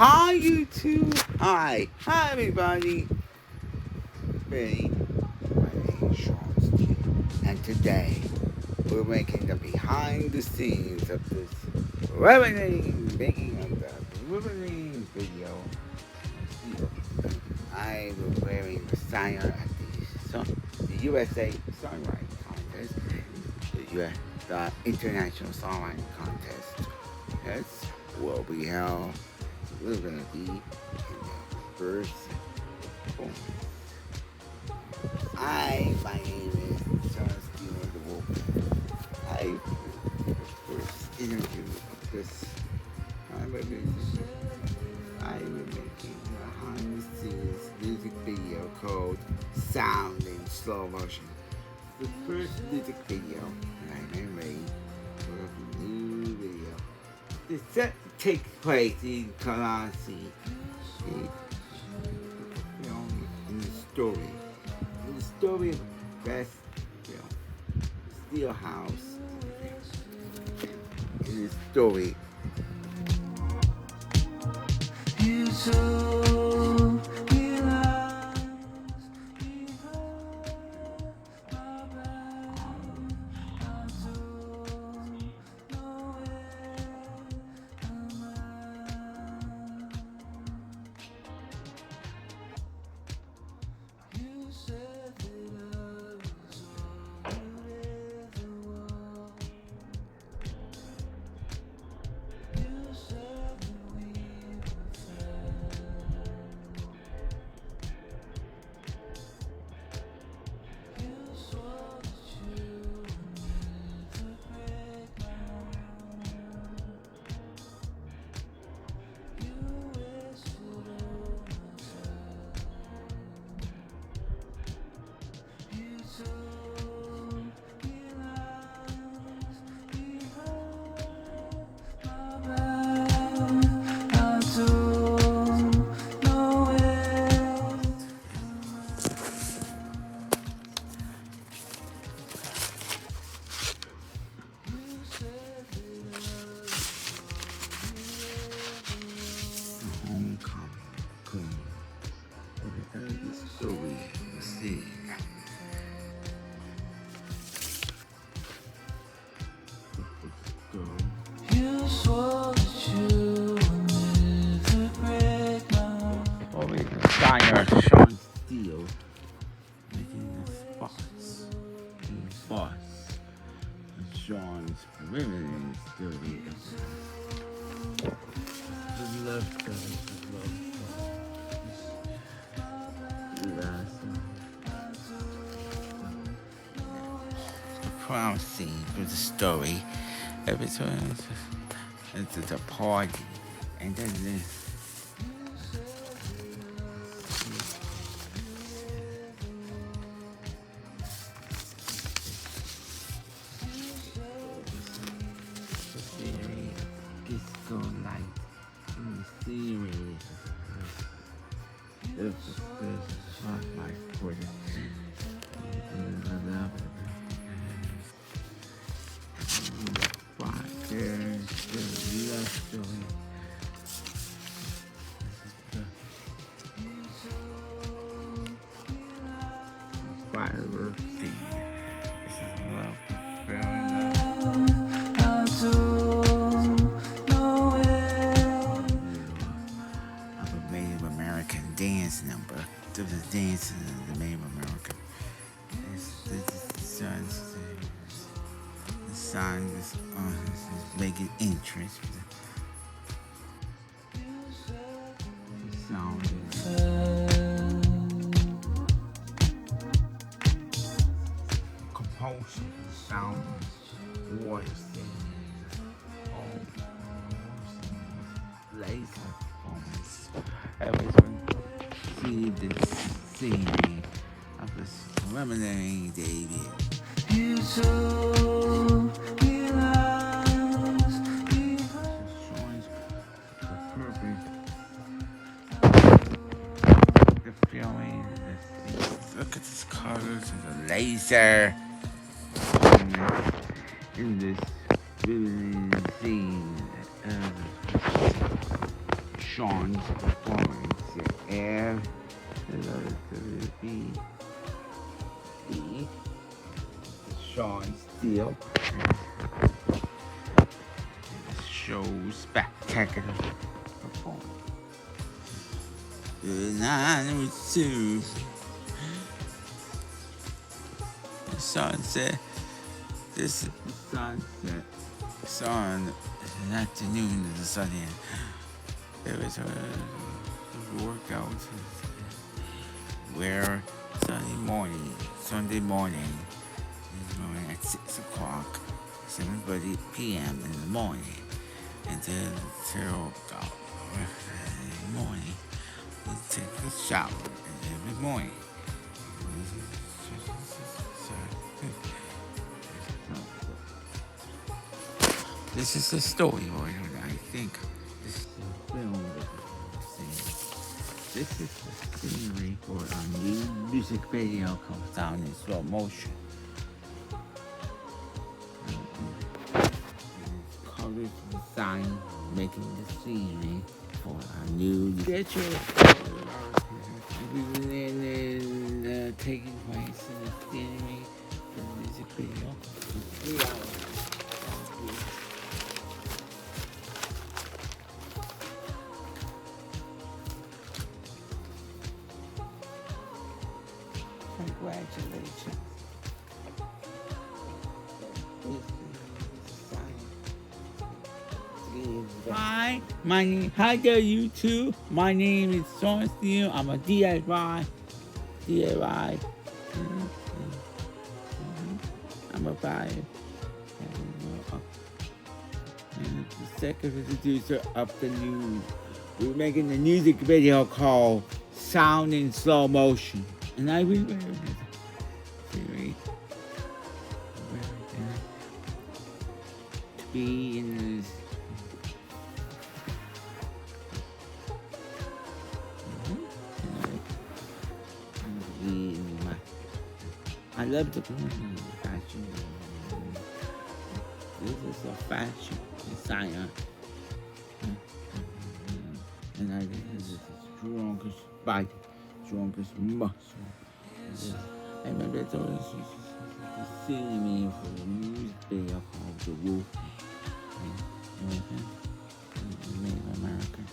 Hi, YouTube. Hi, everybody. Ready? My name is Sean Steve, and today we're making the behind the scenes of this making of the riveting video. I was wearing the signer at the USA Songwriting Contest, the International Songwriting Contest. That's what we held. We're gonna be in the first performance. My name is John Stewart the Wolf. I first interview of this. I'm making a behind the scenes music video called Sound in Slow Motion. The first music video that I made for a new video. The set takes place in Colossi. In the story. In the story of Best Steel House. In the story. Steiner, Sean Steele, making the spots in the spots. Sean's riveting story. The prom scene for the story. Every time it's a party, and then this. Disco light in the series of the first spotlight for the fireworks scene. It's a love Native American dance number. The dance of the Native American. The sun is making entrance. The sound compulsion, sound, water laser performance. Everyone see this scene of this lemonade, David. You so the feeling. Look at this colors and the laser in this vivid scene of Sean's performance. Air, be Sean Steele. Show spectacular performance. The 902. The sunset. This is the sunset. Sun, the afternoon of the sun. There was a workout where Sunday morning at 6 o'clock, 7:30 p.m. in the morning, until the morning, we take a shower every morning. This is the story, I think. This is the film that we're seeing. This is the scenery for a new music video called Sound in Slow Motion. It's colors design making the scenery for a new schedule taking place in the scenery for the music video. 3 hours. Congratulations. Hi, hi there, YouTube. My name is Sean Steele. I'm a DIY. I'm a buyer. And the second producer of the news. We're making a music video called Sound in Slow Motion. And I will wear this series to be in this. I love the fashion. This is a fashion designer. And I think this is the strongest body, strongest muscle. I remember it's always seeing me for the music video called The Wolf. Native American.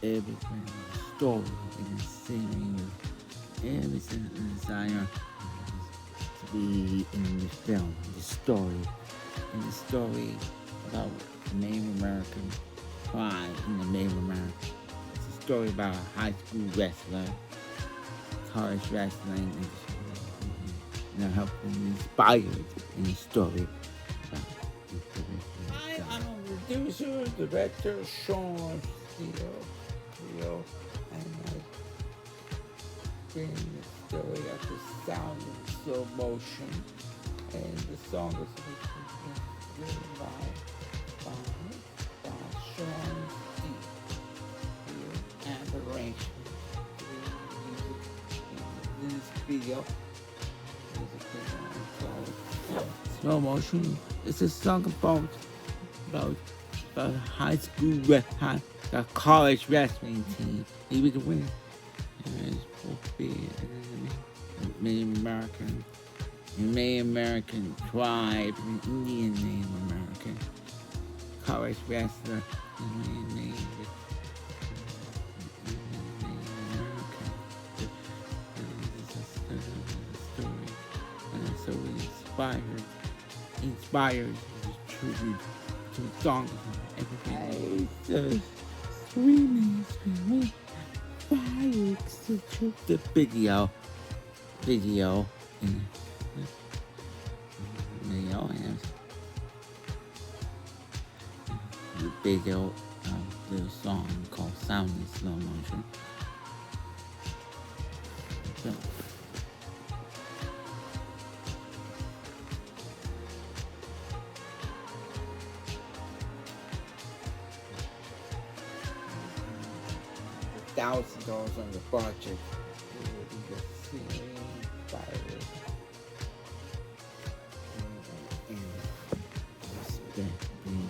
Everything, the story, and the scenery, everything designer to be in the film, the story about Native American pride in the Native American. It's a story about a high school wrestler, college wrestling, and help them inspired in the story. Hi, I'm a producer, director, Sean Steele, and I bring the story of the Sound in Slow Motion, and the song is written by Sean Steele, and arrangement in this video. Slow Motion. It's a song about a high school a college wrestling team. He was the winner. And it's supposed to be Native American tribe, an Indian Native American college wrestler. Native American. This is a story. And so inspired the tribute to the song. Everything. Screaming, fire the video and the video of the song called Sound in Slow Motion. So, $1,000 on the budget.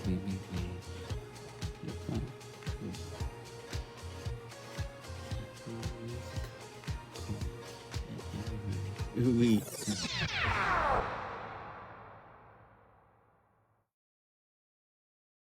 And We